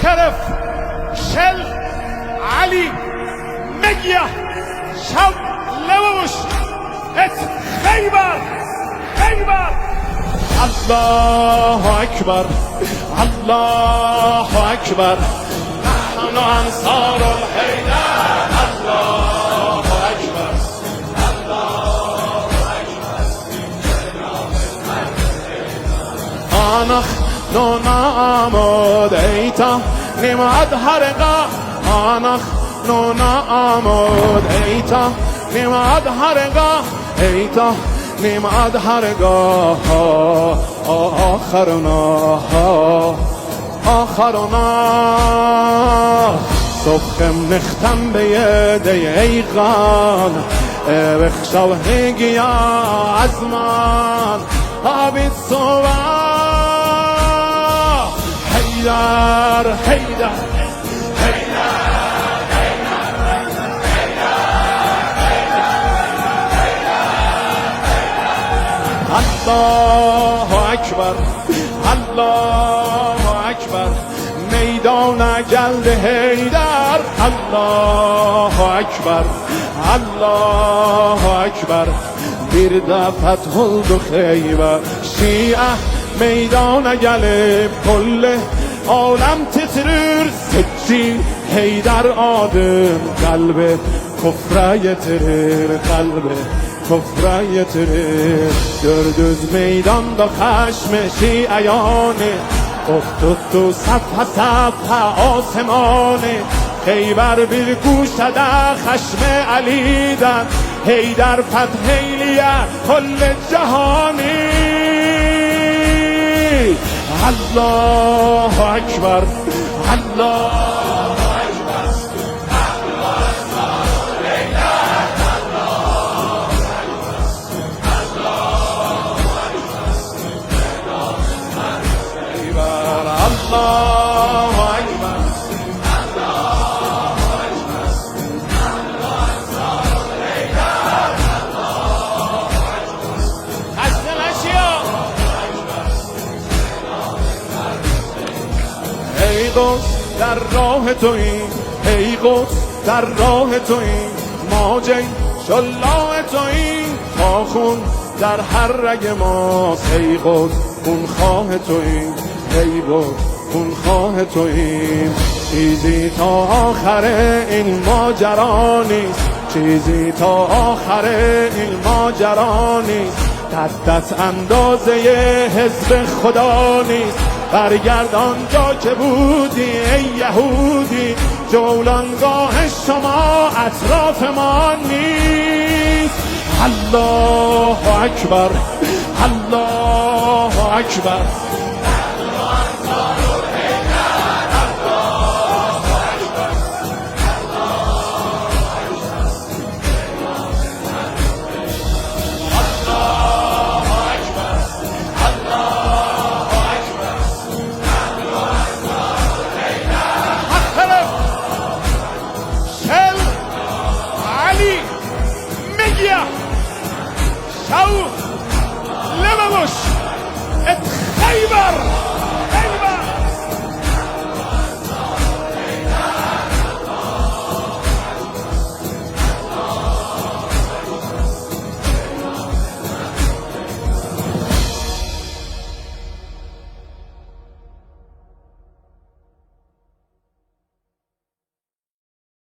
خرف شل علي مجيا شو لوش ات خيبر خيبر الله اكبر الله اكبر نحن انصار الحيدر الله اكبر الله اكبر نحن نعمد ايتا نمعد حرقه نحن نعمد ايتا نمعد حرقه ايتا نمعد حرقه آخرنا صبحم نختم به یده ایقان بخشو هگیا از من آبید صبح حیدر حیدر الله اکبر الله اکبر میدان جلد حیدر الله اکبر الله اکبر bir de فتح oldu Xeyber Şia meydana gelip kulle alem titrir secci Heydar adım kalbe kufra getirir kalbe kufra getirir gördüz meydanda خشم شیعیانه افتاد صفحه صفحه آسمانه خیبر bir گوشده خشم علیدن حیدر فتح ایلیه کل جهانی الله اکبر الله الله اکبر ای قدس در راه توییم ای قدس در راه توییم ما جی شلاء توییم تا خون در هر رگ ماست ای قدس خون خواه توییم ای قدس خون خواه توییم چیزی تا آخر این ماجرا نیست چیزی تا آخر این ماجرا نیست قدت اندازه حزب خدا نیست برگرد آنجا که بودی ای یهودی جولانگاه شما اطراف ما نیست الله اکبر الله اکبر